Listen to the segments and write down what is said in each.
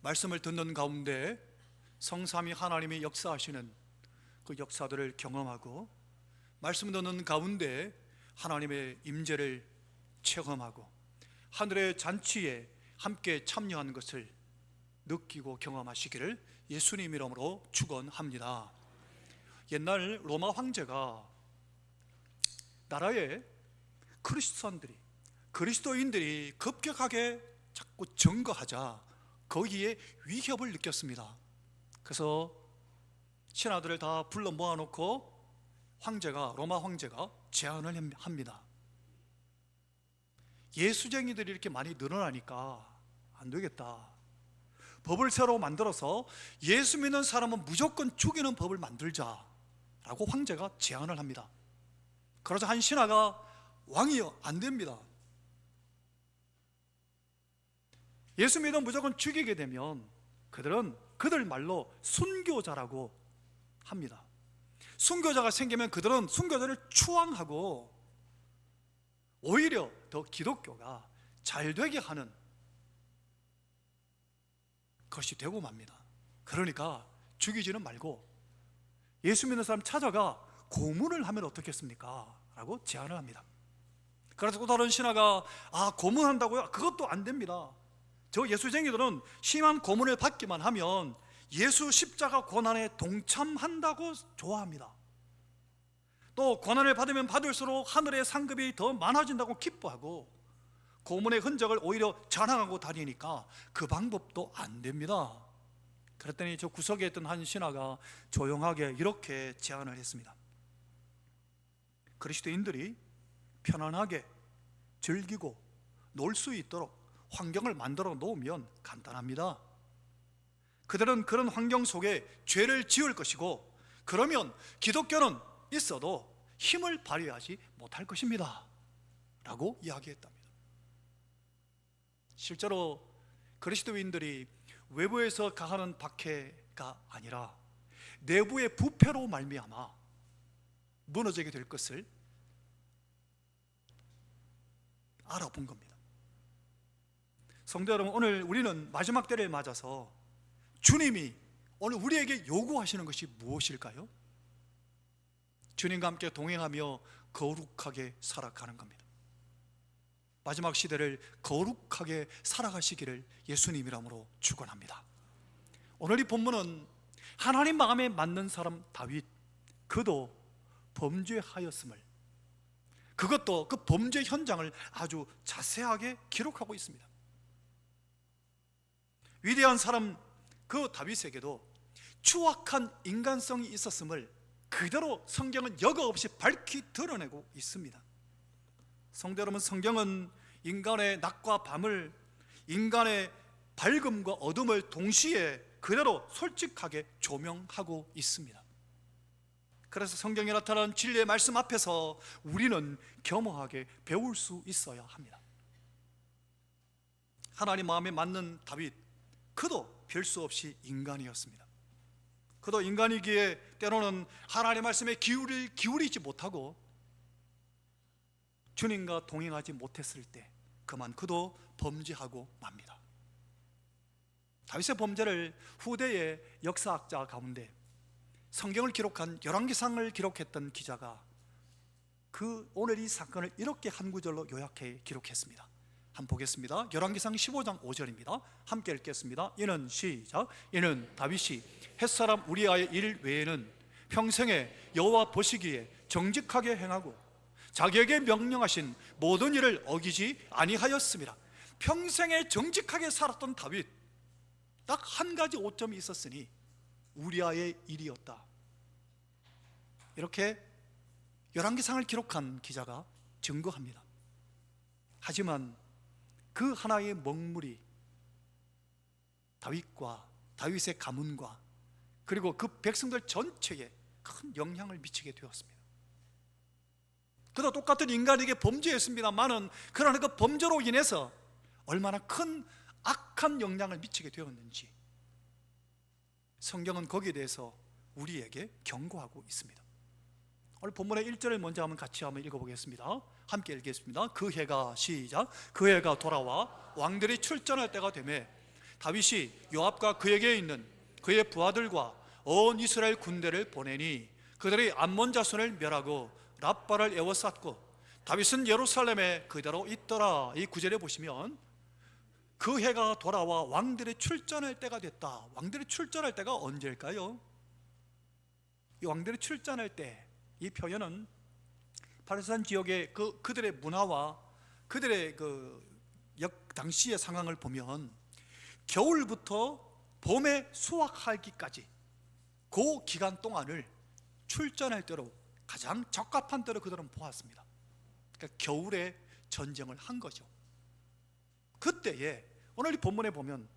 말씀을 듣는 가운데 성삼위 하나님이 역사하시는 그 역사들을 경험하고, 말씀 듣는 가운데 하나님의 임재를 체험하고 하늘의 잔치에 함께 참여하는 것을 느끼고 경험하시기를 예수님 이름으로 축원합니다. 옛날 로마 황제가 나라에 그리스도인들이 급격하게 자꾸 증거하자 거기에 위협을 느꼈습니다. 그래서 신하들을 다 불러 모아놓고 로마 황제가 제안을 합니다. 예수쟁이들이 이렇게 많이 늘어나니까 안 되겠다. 법을 새로 만들어서 예수 믿는 사람은 무조건 죽이는 법을 만들자라고 황제가 제안을 합니다. 그러자 한 신하가, 왕이여, 안 됩니다. 예수 믿으면 무조건 죽이게 되면 그들 말로 순교자라고 합니다. 순교자가 생기면 그들은 순교자를 추앙하고 오히려 더 기독교가 잘 되게 하는 것이 되고 맙니다. 그러니까 죽이지는 말고 예수 믿는 사람 찾아가 고문을 하면 어떻겠습니까? 라고 제안을 합니다. 그래서 또 다른 신하가, 고문한다고요? 그것도 안 됩니다. 저 예수쟁이들은 심한 고문을 받기만 하면 예수 십자가 고난에 동참한다고 좋아합니다. 또 고난을 받으면 받을수록 하늘의 상급이 더 많아진다고 기뻐하고 고문의 흔적을 오히려 자랑하고 다니니까 그 방법도 안 됩니다. 그랬더니 저 구석에 있던 한 신하가 조용하게 이렇게 제안을 했습니다. 그리스도인들이 편안하게 즐기고 놀 수 있도록 환경을 만들어 놓으면 간단합니다. 그들은 그런 환경 속에 죄를 지을 것이고, 그러면 기독교는 있어도 힘을 발휘하지 못할 것입니다 라고 이야기했답니다. 실제로 그리스도인들이 외부에서 가하는 박해가 아니라 내부의 부패로 말미암아 무너지게 될 것을 알아본 겁니다. 성도 여러분, 오늘 우리는 마지막 때를 맞아서 주님이 오늘 우리에게 요구하시는 것이 무엇일까요? 주님과 함께 동행하며 거룩하게 살아가는 겁니다. 마지막 시대를 거룩하게 살아가시기를 예수님 이름으로 축원합니다. 오늘 이 본문은 하나님 마음에 맞는 사람 다윗, 그도 범죄하였음을, 그것도 그 범죄 현장을 아주 자세하게 기록하고 있습니다. 위대한 사람 그 다윗에게도 추악한 인간성이 있었음을 그대로 성경은 여과 없이 밝히 드러내고 있습니다. 성도 여러분, 성경은 인간의 낮과 밤을, 인간의 밝음과 어둠을 동시에 그대로 솔직하게 조명하고 있습니다. 그래서 성경에 나타난 진리의 말씀 앞에서 우리는 겸허하게 배울 수 있어야 합니다. 하나님 마음에 맞는 다윗, 그도 별 수 없이 인간이었습니다. 그도 인간이기에 때로는 하나님의 말씀에 기울이지 못하고 주님과 동행하지 못했을 때 그만 그도 범죄하고 맙니다. 다윗의 범죄를 후대의 역사학자 가운데 성경을 기록한 열왕기상을 기록했던 기자가 오늘 이 사건을 이렇게 한 구절로 요약해 기록했습니다. 한번 보겠습니다. 열왕기상 15장 5절입니다. 함께 읽겠습니다. 이는 시작. 이는 다윗이 햇사람 우리아의 일 외에는 평생에 여호와 보시기에 정직하게 행하고 자기에게 명령하신 모든 일을 어기지 아니하였습니다. 평생에 정직하게 살았던 다윗, 딱 한 가지 오점이 있었으니 우리아의 일이었다. 이렇게 열왕기상을 기록한 기자가 증거합니다. 하지만 그 하나의 먹물이 다윗과 다윗의 가문과 그리고 그 백성들 전체에 큰 영향을 미치게 되었습니다. 그도 똑같은 인간에게 범죄했습니다만은 그러나 그 범죄로 인해서 얼마나 큰 악한 영향을 미치게 되었는지 성경은 거기에 대해서 우리에게 경고하고 있습니다. 오늘 본문의 1절을 먼저 같이 한번 읽어보겠습니다. 함께 읽겠습니다. 그 해가 시작. 그 해가 돌아와 왕들이 출전할 때가 되매 다윗이 요압과 그에게 있는 그의 부하들과 온 이스라엘 군대를 보내니 그들이 암몬 자손을 멸하고 랍바를 에워쌌고 다윗은 예루살렘에 그대로 있더라. 이 구절에 보시면 그 해가 돌아와 왕들이 출전할 때가 됐다. 왕들이 출전할 때가 언제일까요? 이 왕들이 출전할 때, 이 표현은 바르산 지역의 그들의 문화와 그들의 당시의 상황을 보면 겨울부터 봄에 수확하기까지 그 기간 동안을 출전할 때로 가장 적합한 때로 그들은 보았습니다. 그러니까 겨울에 전쟁을 한 거죠. 그때에 오늘 이 본문에 보면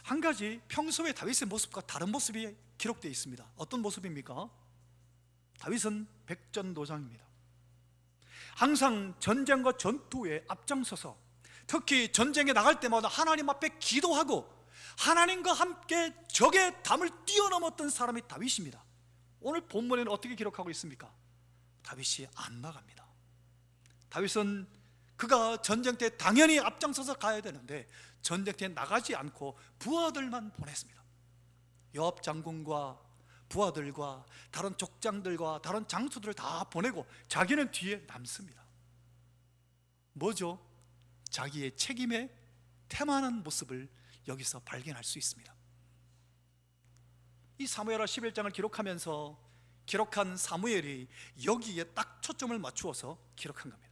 한 가지 평소의 다윗의 모습과 다른 모습이 기록되어 있습니다. 어떤 모습입니까? 다윗은 백전노장입니다. 항상 전쟁과 전투에 앞장서서 특히 전쟁에 나갈 때마다 하나님 앞에 기도하고 하나님과 함께 적의 담을 뛰어넘었던 사람이 다윗입니다. 오늘 본문에는 어떻게 기록하고 있습니까? 다윗이 안 나갑니다. 다윗은 그가 전쟁 때 당연히 앞장서서 가야 되는데 전쟁터에 나가지 않고 부하들만 보냈습니다. 요압 장군과 부하들과 다른 족장들과 다른 장수들을 다 보내고 자기는 뒤에 남습니다. 뭐죠? 자기의 책임에 태만한 모습을 여기서 발견할 수 있습니다. 이 사무엘하 11장을 기록한 사무엘이 여기에 딱 초점을 맞추어서 기록한 겁니다.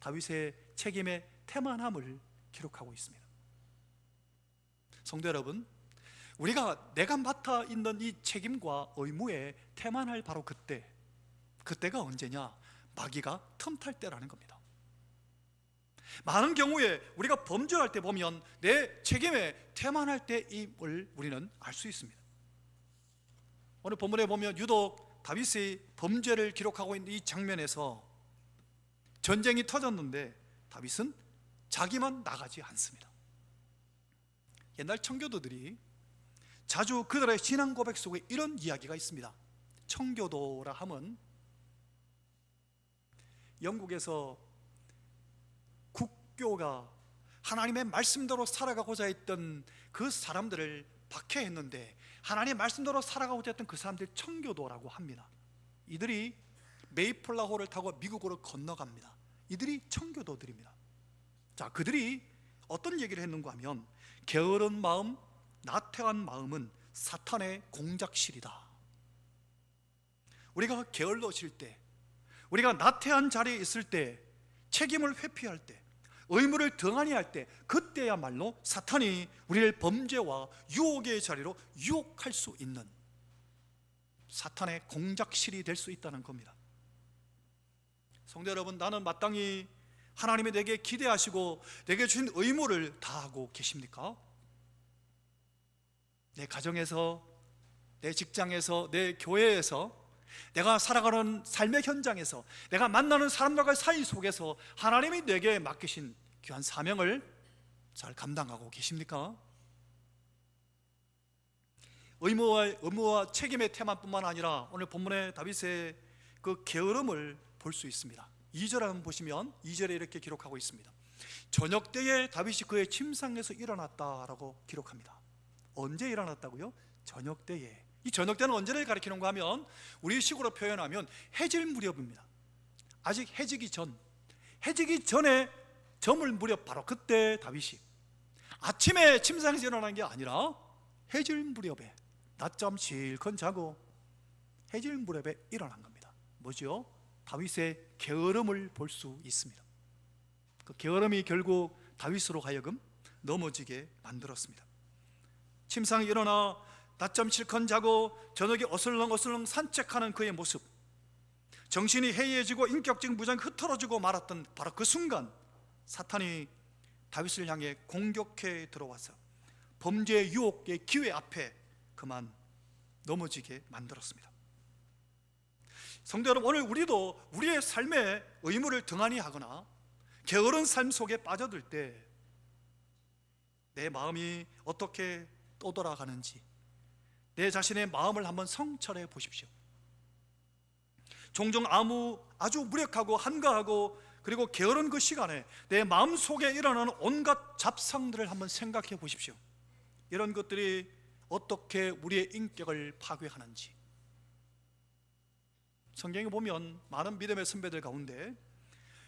다윗의 책임의 태만함을 기록하고 있습니다. 성도 여러분, 내가 맡아 있는 이 책임과 의무에 태만할 바로 그때가 언제냐? 마귀가 틈탈 때라는 겁니다. 많은 경우에 우리가 범죄할 때 보면 내 책임에 태만할 때임을 우리는 알 수 있습니다. 오늘 본문에 보면 유독 다윗의 범죄를 기록하고 있는 이 장면에서 전쟁이 터졌는데 다윗은 자기만 나가지 않습니다. 옛날 청교도들이 자주 그들의 신앙 고백 속에 이런 이야기가 있습니다. 청교도라 하면 영국에서 국교가 하나님의 말씀대로 살아가고자 했던 그 사람들을 박해했는데 하나님의 말씀대로 살아가고자 했던 그 사람들이 청교도라고 합니다. 이들이 메이플라호를 타고 미국으로 건너갑니다. 이들이 청교도들입니다. 자, 그들이 어떤 얘기를 했는가 하면 게으른 마음, 나태한 마음은 사탄의 공작실이다. 우리가 게을러질 때, 우리가 나태한 자리에 있을 때, 책임을 회피할 때, 의무를 등한히 할 때, 그때야말로 사탄이 우리를 범죄와 유혹의 자리로 유혹할 수 있는 사탄의 공작실이 될 수 있다는 겁니다. 성도 여러분, 나는 마땅히 하나님이 내게 기대하시고 내게 주신 의무를 다하고 계십니까? 내 가정에서, 내 직장에서, 내 교회에서, 내가 살아가는 삶의 현장에서, 내가 만나는 사람들과의 사이 속에서 하나님이 내게 맡기신 귀한 사명을 잘 감당하고 계십니까? 의무와 책임의 테마뿐만 아니라 오늘 본문의 다윗의 그 게으름을 볼 수 있습니다. 2절 한번 보시면 2절에 이렇게 기록하고 있습니다. 저녁 때에 다윗이 그의 침상에서 일어났다라고 기록합니다. 언제 일어났다고요? 저녁 때에. 이 저녁 때는 언제를 가리키는가 하면 우리 식으로 표현하면 해질 무렵입니다. 아직 해지기 전에 저물 무렵, 바로 그때 다윗이 아침에 침상에서 일어난 게 아니라 해질 무렵에 낮잠 실컷 자고 해질 무렵에 일어난 겁니다. 뭐죠? 다윗의 게으름을 볼 수 있습니다. 그 게으름이 결국 다윗으로 하여금 넘어지게 만들었습니다. 침상에 일어나 낮잠 실컷 자고 저녁에 어슬렁어슬렁 산책하는 그의 모습, 정신이 해이해지고 인격적인 무장이 흐트러지고 말았던 바로 그 순간 사탄이 다윗을 향해 공격해 들어와서 범죄의 유혹의 기회 앞에 그만 넘어지게 만들었습니다. 성도 여러분, 오늘 우리도 우리의 삶의 의무를 등한히 하거나 게으른 삶 속에 빠져들 때 내 마음이 어떻게 떠돌아가는지 내 자신의 마음을 한번 성찰해 보십시오. 종종 아주 무력하고 한가하고 그리고 게으른 그 시간에 내 마음속에 일어나는 온갖 잡상들을 한번 생각해 보십시오. 이런 것들이 어떻게 우리의 인격을 파괴하는지. 성경에 보면 많은 믿음의 선배들 가운데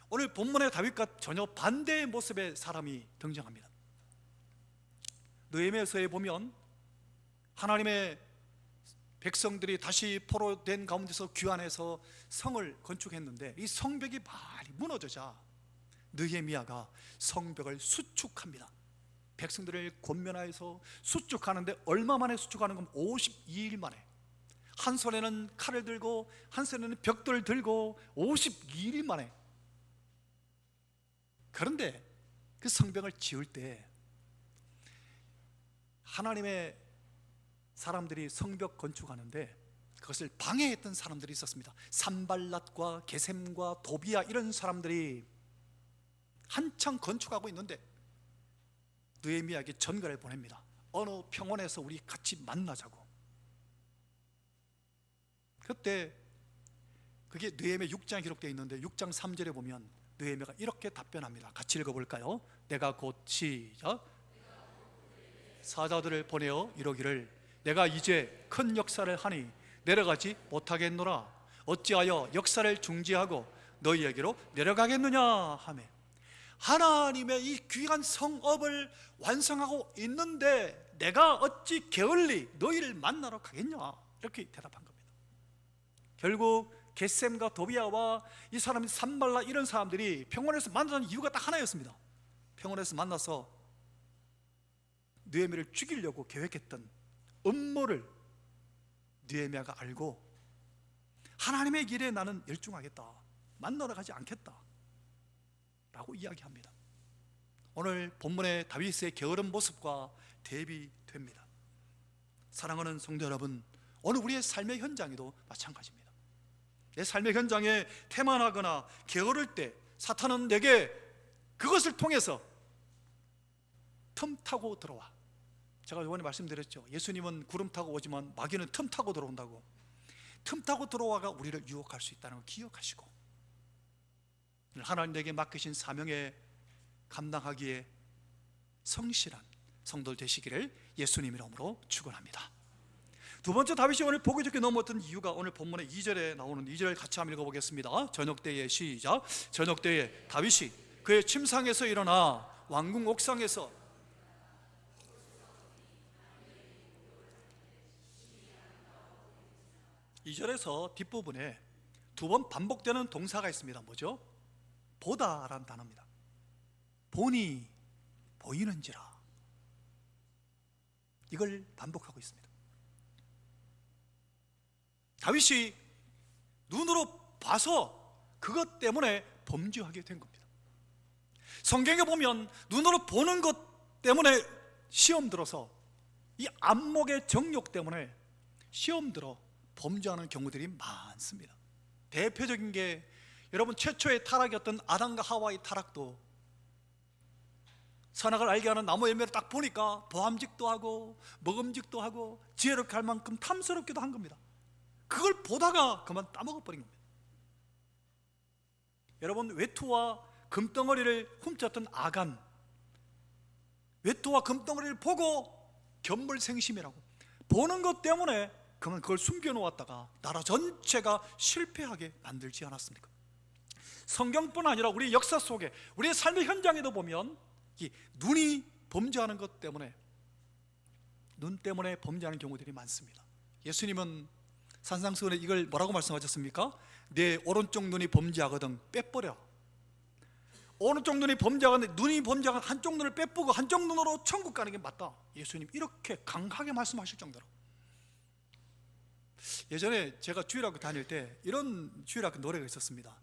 오늘 본문의 다윗과 전혀 반대의 모습의 사람이 등장합니다. 느헤미야서에 보면 하나님의 백성들이 다시 포로된 가운데서 귀환해서 성을 건축했는데 이 성벽이 많이 무너져자 느헤미야가 성벽을 수축합니다. 백성들을 권면하여서 수축하는데 얼마 만에 수축하는 건 52일 만에, 한 손에는 칼을 들고 한 손에는 벽돌을 들고 52일 만에. 그런데 그 성벽을 지을 때 하나님의 사람들이 성벽 건축하는데 그것을 방해했던 사람들이 있었습니다. 산발랏과 게셈과 도비야, 이런 사람들이 한창 건축하고 있는데 느헤미야에게 전가를 보냅니다. 어느 평원에서 우리 같이 만나자고. 그때 그게 느헤미야 6장에 기록되어 있는데 6장 3절에 보면 느헤미야가 이렇게 답변합니다. 같이 읽어볼까요? 내가 곧 시작 사자들을 보내어 이러기를 내가 이제 큰 역사를 하니 내려가지 못하겠노라. 어찌하여 역사를 중지하고 너희에게로 내려가겠느냐 하며, 하나님의 이 귀한 성읍을 완성하고 있는데 내가 어찌 게을리 너희를 만나러 가겠냐, 이렇게 대답한 겁니다. 결국 게셈과 도비야와 이 사람 산발라, 이런 사람들이 평원에서 만나는 이유가 딱 하나였습니다. 평원에서 만나서 느헤미야를 죽이려고 계획했던 음모를 느헤미야가 알고 하나님의 길에 나는 열중하겠다, 만나러 가지 않겠다 라고 이야기합니다. 오늘 본문의 다윗의 게으른 모습과 대비됩니다. 사랑하는 성도 여러분, 오늘 우리의 삶의 현장에도 마찬가지입니다. 내 삶의 현장에 태만하거나 게으를 때 사탄은 내게 그것을 통해서 틈 타고 들어와. 제가 이번에 말씀드렸죠. 예수님은 구름 타고 오지만 마귀는 틈 타고 들어온다고. 틈 타고 들어와가 우리를 유혹할 수 있다는 걸 기억하시고 하나님 내게 맡기신 사명에 감당하기에 성실한 성도 되시기를 예수님 이름으로 축원합니다. 두 번째, 다윗이 오늘 보기 좋게 넘어왔던 이유가 오늘 본문의 2절에 나오는 2절 같이 한번 읽어보겠습니다. 저녁 때에 시작. 저녁 때에 다윗이 그의 침상에서 일어나 왕궁 옥상에서 이 절에서 뒷부분에 두 번 반복되는 동사가 있습니다. 뭐죠? 보다라는 단어입니다. 보니 보이는지라, 이걸 반복하고 있습니다. 다윗이 눈으로 봐서 그것 때문에 범죄하게 된 겁니다. 성경에 보면 눈으로 보는 것 때문에 시험 들어서, 이 안목의 정욕 때문에 시험 들어 범죄하는 경우들이 많습니다. 대표적인 게 여러분 최초의 타락이었던 아담과 하와의 타락도 선악을 알게 하는 나무 열매를 딱 보니까 보암직도 하고 먹음직도 하고 지혜롭게 할 만큼 탐스럽기도 한 겁니다. 그걸 보다가 그만 따먹어버린 겁니다. 여러분 외투와 금덩어리를 훔쳤던 아간, 외투와 금덩어리를 보고 견물생심이라고 보는 것 때문에 그만 그걸 숨겨놓았다가 나라 전체가 실패하게 만들지 않았습니까? 성경뿐 아니라 우리 역사 속에 우리의 삶의 현장에도 보면 이 눈이 범죄하는 것 때문에, 눈 때문에 범죄하는 경우들이 많습니다. 예수님은 산상수훈에 이걸 뭐라고 말씀하셨습니까? 내 오른쪽 눈이 범죄하거든 빼버려. 오른쪽 눈이 범죄하거든, 눈이 범죄하거든 한쪽 눈을 빼쁘고 한쪽 눈으로 천국 가는 게 맞다. 예수님 이렇게 강하게 말씀하실 정도로. 예전에 제가 주일학교 다닐 때 이런 주일학교 노래가 있었습니다.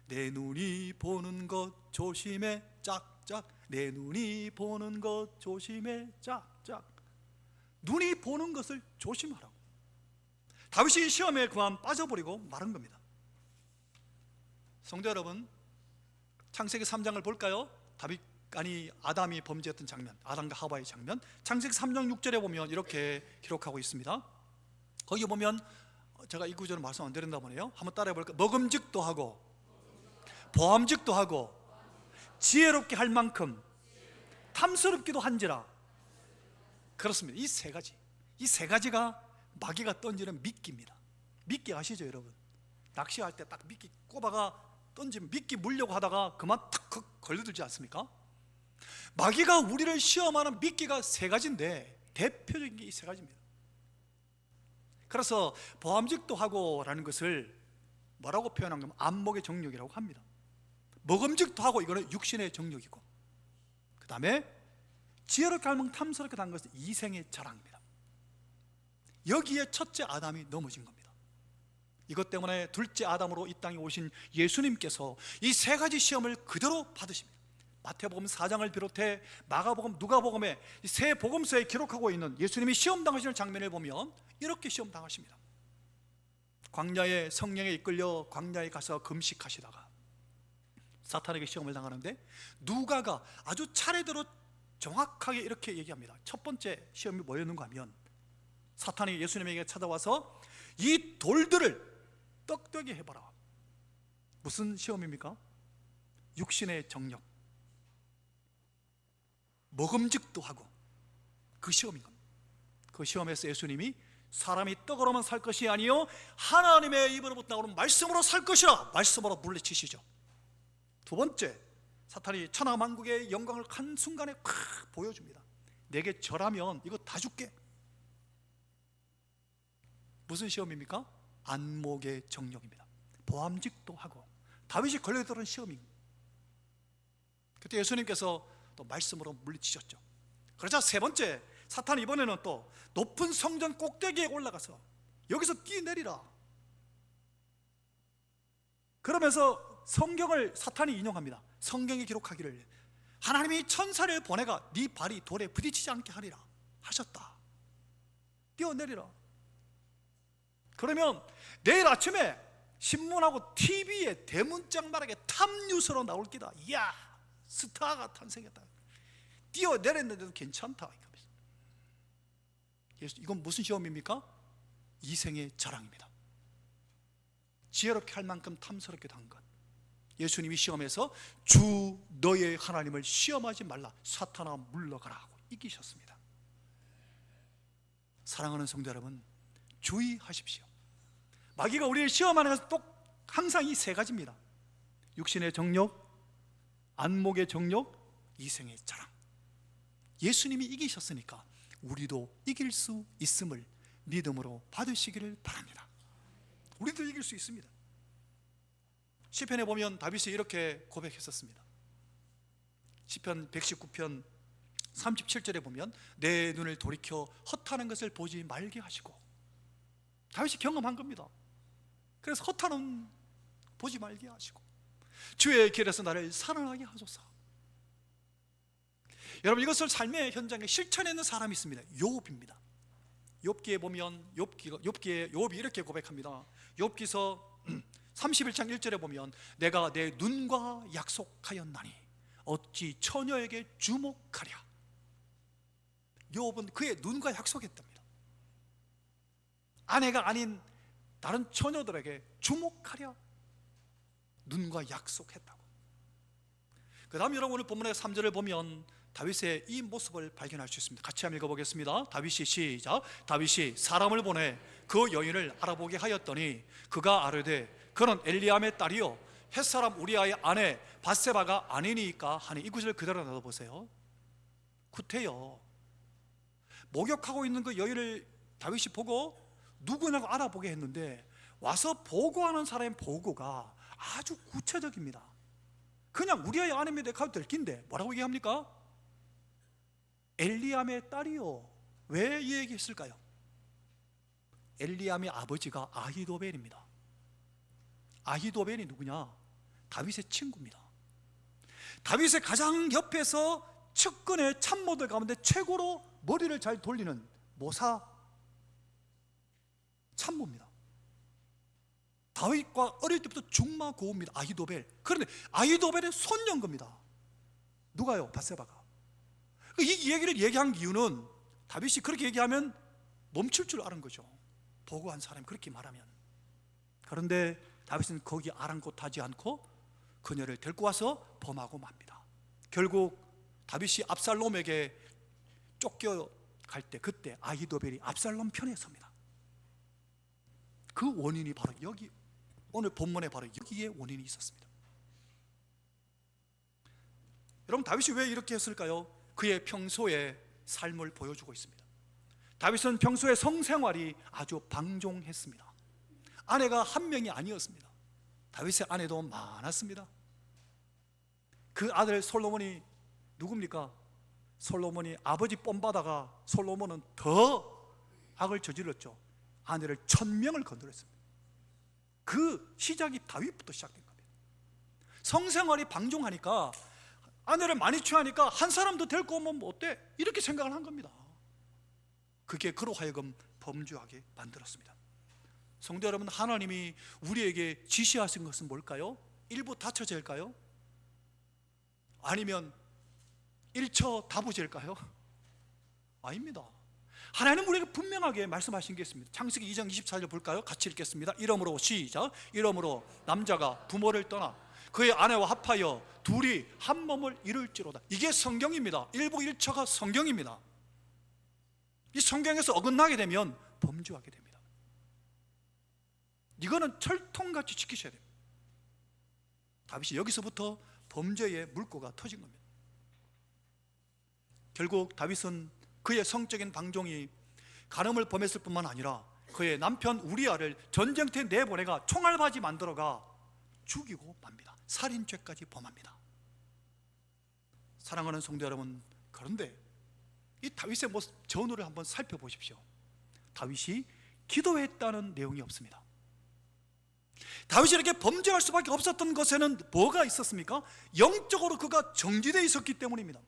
내 눈이 보는 것 조심해 짝짝, 내 눈이 보는 것 조심해 짝짝. 눈이 보는 것을 조심하라고. 다윗이 시험에 그만 빠져버리고 마른 겁니다. 성도 여러분, 창세기 3장을 볼까요? 아담이 범죄했던 장면, 아담과 하와의 장면, 창세기 3장 6절에 보면 이렇게 기록하고 있습니다. 거기 보면 제가 이 구절은 말씀 안 드린다 보네요. 한번 따라해 볼까요? 먹음직도 하고 보암직도 하고 지혜롭게 할 만큼 탐스럽기도 한지라. 그렇습니다. 이 세 가지가 마귀가 던지는 미끼입니다. 미끼 아시죠 여러분? 낚시할 때 딱 미끼 꼽아가 던지면 미끼 물려고 하다가 그만 탁 걸려들지 않습니까? 마귀가 우리를 시험하는 미끼가 세 가지인데 대표적인 게 이 세 가지입니다. 그래서 보암직도 하고 라는 것을 뭐라고 표현한 거면 안목의 정욕이라고 합니다. 먹음직도 하고 이거는 육신의 정욕이고, 그 다음에 지혜롭게 할 만큼 탐스럽게 한 것은 이생의 자랑입니다. 여기에 첫째 아담이 넘어진 겁니다. 이것 때문에 둘째 아담으로 이 땅에 오신 예수님께서 이 세 가지 시험을 그대로 받으십니다. 마태복음 4장을 비롯해 마가복음, 누가복음에 이 세 복음서에 기록하고 있는 예수님이 시험 당하시는 장면을 보면 이렇게 시험 당하십니다. 광야에 성령에 이끌려 광야에 가서 금식하시다가 사탄에게 시험을 당하는데, 누가가 아주 차례대로 정확하게 이렇게 얘기합니다. 첫 번째 시험이 뭐였는가 하면, 사탄이 예수님에게 찾아와서 이 돌들을 떡되게 해봐라. 무슨 시험입니까? 육신의 정욕, 먹음직도 하고 그 시험인 겁니다. 그 시험에서 예수님이 사람이 떡으로만 살 것이 아니요 하나님의 입으로부터 나오는 말씀으로 살 것이라 말씀으로 물리치시죠. 두 번째, 사탄이 천하만국의 영광을 한순간에 팍 보여줍니다. 내게 절하면 이거 다 줄게. 무슨 시험입니까? 안목의 정욕입니다. 보암직도 하고 다윗이 걸려들은 시험입니다. 그때 예수님께서 또 말씀으로 물리치셨죠. 그러자 세 번째, 사탄이 이번에는 또 높은 성전 꼭대기에 올라가서 여기서 뛰내리라. 그러면서 성경을 사탄이 인용합니다. 성경에 기록하기를 하나님이 천사를 보내가 네 발이 돌에 부딪히지 않게 하리라 하셨다. 뛰어내리라. 그러면 내일 아침에 신문하고 TV에 대문짝만하게 탑뉴스로 나올 기다. 이야, 스타가 탄생했다. 뛰어내렸는데도 괜찮다. 이건 무슨 시험입니까? 이생의 자랑입니다. 지혜롭게 할 만큼 탐스럽게 한 것. 예수님이 시험에서 주 너의 하나님을 시험하지 말라, 사탄아 물러가라 하고 이기셨습니다. 사랑하는 성도 여러분, 주의하십시오. 마귀가 우리를 시험하는 것은 또 항상 이 세 가지입니다. 육신의 정욕, 안목의 정욕, 이생의 자랑. 예수님이 이기셨으니까 우리도 이길 수 있음을 믿음으로 받으시기를 바랍니다. 우리도 이길 수 있습니다. 시편에 보면 다윗이 이렇게 고백했었습니다. 시편 119편 37절에 보면 내 눈을 돌이켜 헛하는 것을 보지 말게 하시고, 다윗이 경험한 겁니다. 그래서 헛하는 보지 말게 하시고 주의 길에서 나를 살아나게 하소서. 여러분, 이것을 삶의 현장에 실천하는 사람이 있습니다. 욥입니다. 욥기에 보면 욥이 이렇게 고백합니다. 욥기서 31장 1절에 보면 내가 내 눈과 약속하였나니 어찌 처녀에게 주목하랴. 욥은 그의 눈과 약속했답니다. 아내가 아닌 다른 처녀들에게 주목하랴. 눈과 약속했다고. 그 다음 여러분, 오늘 본문의 3절을 보면 다윗의 이 모습을 발견할 수 있습니다. 같이 한번 읽어보겠습니다. 다윗이 시작. 다윗이 사람을 보내 그 여인을 알아보게 하였더니 그가 아뢰되 그는 엘리암의 딸이요 햇사람 우리아의 아내 밧세바가 아니니까 하니. 이 구절을 그대로 넣어보세요. 구태여, 목욕하고 있는 그 여인을 다윗이 보고 누구냐고 알아보게 했는데, 와서 보고하는 사람의 보고가 아주 구체적입니다. 그냥 우리아의 아내입니다 가도 될 낀데 뭐라고 얘기합니까? 엘리암의 딸이요. 왜 이 얘기했을까요? 엘리암의 아버지가 아히도벨입니다. 아히도벨이 누구냐? 다윗의 친구입니다. 다윗의 가장 옆에서 측근의 참모들 가운데 최고로 머리를 잘 돌리는 모사 참모입니다. 다윗과 어릴 때부터 중마고우입니다. 아히도벨. 그런데 아히도벨의 손녀인 겁니다. 누가요? 밧세바가. 이 얘기를 얘기한 이유는 다윗이 그렇게 얘기하면 멈출 줄 아는 거죠. 보고한 사람이 그렇게 말하면. 그런데 다윗은 거기 아랑곳하지 않고 그녀를 데리고 와서 범하고 맙니다. 결국 다윗이 압살롬에게 쫓겨갈 때 그때 아히도벨이 압살롬 편에 섭니다. 그 원인이 바로 여기, 오늘 본문에 바로 여기에 원인이 있었습니다. 여러분, 다윗이 왜 이렇게 했을까요? 그의 평소의 삶을 보여주고 있습니다. 다윗은 평소에 성생활이 아주 방종했습니다. 아내가 한 명이 아니었습니다. 다윗의 아내도 많았습니다. 그 아들 솔로몬이 누굽니까? 솔로몬이 아버지 뽐받아가 솔로몬은 더 악을 저질렀죠. 아내를 1000명을 건드렸습니다. 그 시작이 다윗부터 시작된 겁니다. 성생활이 방종하니까, 아내를 많이 취하니까 한 사람도 데리고 오면 뭐 어때? 이렇게 생각을 한 겁니다. 그게 그로 하여금 범죄하게 만들었습니다. 성도 여러분, 하나님이 우리에게 지시하신 것은 뭘까요? 일부 다처제일까요? 아니면 일처다부제일까요? 아닙니다. 하나님은 우리에게 분명하게 말씀하신 게 있습니다. 창세기 2장 24절 볼까요? 같이 읽겠습니다. 이러므로, 시작. 이러므로 남자가 부모를 떠나 그의 아내와 합하여 둘이 한 몸을 이룰지로다. 이게 성경입니다. 일부 일처가 성경입니다. 이 성경에서 어긋나게 되면 범죄하게 됩니다. 이거는 철통같이 지키셔야 됩니다. 다윗이 여기서부터 범죄의 물꼬가 터진 겁니다. 결국 다윗은 그의 성적인 방종이 간음을 범했을 뿐만 아니라 그의 남편 우리아를 전쟁터에 내보내가 총알바지 만들어가 죽이고 맙니다. 살인죄까지 범합니다. 사랑하는 성도 여러분, 그런데 이 다윗의 전후를 한번 살펴보십시오. 다윗이 기도했다는 내용이 없습니다. 다윗이 이렇게 범죄할 수밖에 없었던 것에는 뭐가 있었습니까? 영적으로 그가 정지되어 있었기 때문입니다.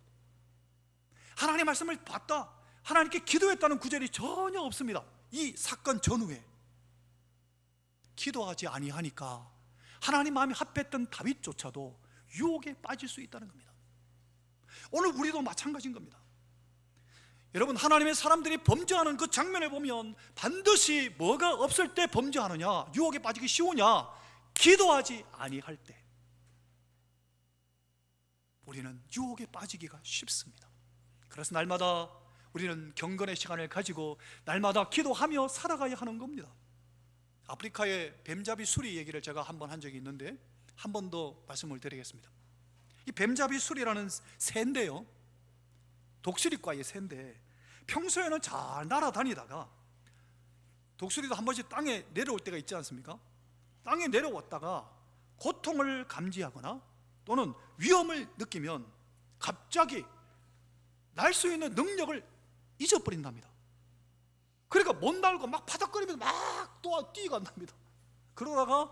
하나님의 말씀을 봤다, 하나님께 기도했다는 구절이 전혀 없습니다. 이 사건 전후에 기도하지 아니하니까 하나님 마음이 합했던 다윗조차도 유혹에 빠질 수 있다는 겁니다. 오늘 우리도 마찬가지인 겁니다. 여러분, 하나님의 사람들이 범죄하는 그 장면을 보면 반드시 뭐가 없을 때 범죄하느냐, 유혹에 빠지기 쉬우냐? 기도하지 아니할 때 우리는 유혹에 빠지기가 쉽습니다. 그래서 날마다 우리는 경건의 시간을 가지고 날마다 기도하며 살아가야 하는 겁니다. 아프리카의 뱀잡이 수리 얘기를 제가 한번 한 적이 있는데 한 번 더 말씀을 드리겠습니다. 이 뱀잡이 수리라는 새인데요, 독수리과의 새인데 평소에는 잘 날아다니다가 독수리도 한 번씩 땅에 내려올 때가 있지 않습니까? 땅에 내려왔다가 고통을 감지하거나 또는 위험을 느끼면 갑자기 날 수 있는 능력을 잊어버린답니다. 그러니까 못 날고 막 바닥거리면서 막 또 뛰어간답니다. 그러다가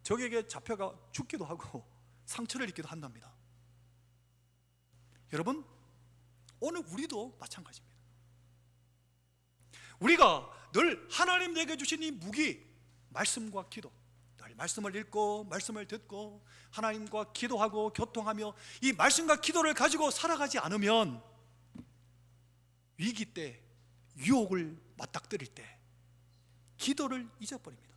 적에게 잡혀가 죽기도 하고 상처를 입기도 한답니다. 여러분, 오늘 우리도 마찬가지입니다. 우리가 늘 하나님 내게 주신 이 무기, 말씀과 기도, 늘 말씀을 읽고 말씀을 듣고 하나님과 기도하고 교통하며 이 말씀과 기도를 가지고 살아가지 않으면 위기 때, 유혹을 맞닥뜨릴 때 기도를 잊어버립니다.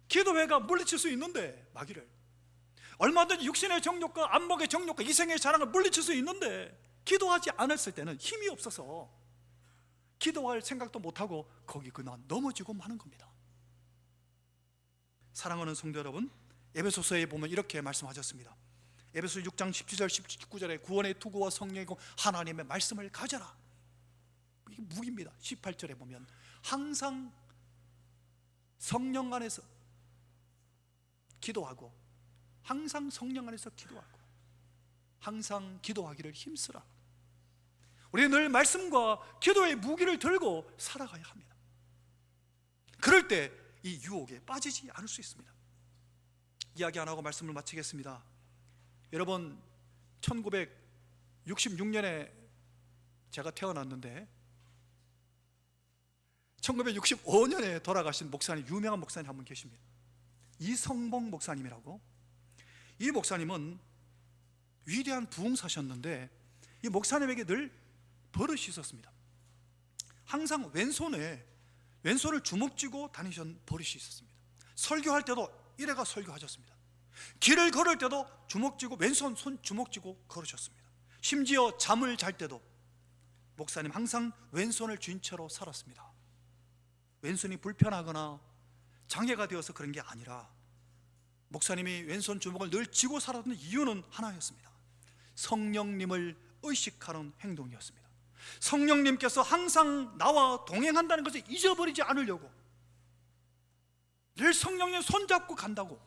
기도회가 물리칠 수 있는데, 마귀를 얼마든지 육신의 정욕과 안목의 정욕과 이생의 자랑을 물리칠 수 있는데 기도하지 않았을 때는 힘이 없어서 기도할 생각도 못하고 거기 그냥 넘어지고 마는 겁니다. 사랑하는 성도 여러분, 에베소서에 보면 이렇게 말씀하셨습니다. 에베소 6장 17절 19절에 구원의 투구와 성령이고 하나님의 말씀을 가져라. 이게 무기입니다. 18절에 보면 항상 성령 안에서 기도하고, 항상 성령 안에서 기도하고, 항상 기도하기를 힘쓰라. 우리는 늘 말씀과 기도의 무기를 들고 살아가야 합니다. 그럴 때 이 유혹에 빠지지 않을 수 있습니다. 이야기 안 하고 말씀을 마치겠습니다. 여러분, 1966년에 제가 태어났는데 1965년에 돌아가신 목사님, 유명한 목사님 한 분 계십니다. 이성봉 목사님이라고. 이 목사님은 위대한 부흥사셨는데 이 목사님에게 늘 버릇이 있었습니다. 항상 왼손을 주먹 쥐고 다니셨던 버릇이 있었습니다. 설교할 때도 이래가 설교하셨습니다. 길을 걸을 때도 주먹 쥐고 왼손 손 주먹 쥐고 걸으셨습니다. 심지어 잠을 잘 때도 목사님 항상 왼손을 쥔 채로 살았습니다. 왼손이 불편하거나 장애가 되어서 그런 게 아니라 목사님이 왼손 주먹을 늘 쥐고 살았던 이유는 하나였습니다. 성령님을 의식하는 행동이었습니다. 성령님께서 항상 나와 동행한다는 것을 잊어버리지 않으려고 늘 성령님 손잡고 간다고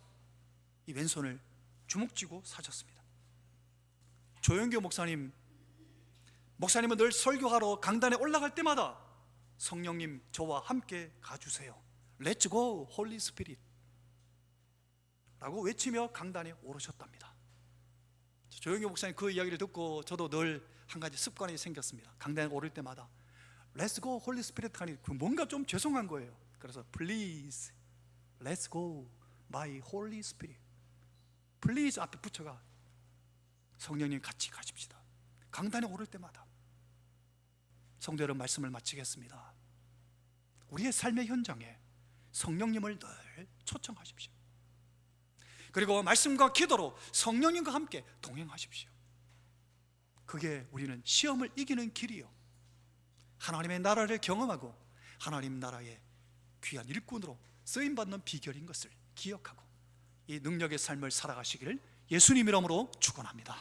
이 왼손을 주먹 쥐고 사셨습니다. 조영교 목사님은 늘 설교하러 강단에 올라갈 때마다 성령님 저와 함께 가주세요, Let's go Holy Spirit 라고 외치며 강단에 오르셨답니다. 조영교 목사님 그 이야기를 듣고 저도 늘 한 가지 습관이 생겼습니다. 강단에 오를 때마다 Let's go Holy Spirit 하니 뭔가 좀 죄송한 거예요. 그래서 Please Let's go my Holy Spirit, Please 앞에 붙여가 성령님 같이 가십시다. 강단에 오를 때마다. 성도 여러분, 말씀을 마치겠습니다. 우리의 삶의 현장에 성령님을 늘 초청하십시오. 그리고 말씀과 기도로 성령님과 함께 동행하십시오. 그게 우리는 시험을 이기는 길이요, 하나님의 나라를 경험하고 하나님 나라의 귀한 일꾼으로 쓰임받는 비결인 것을 기억하고 이 능력의 삶을 살아가시기를 예수님 이름으로 축원합니다.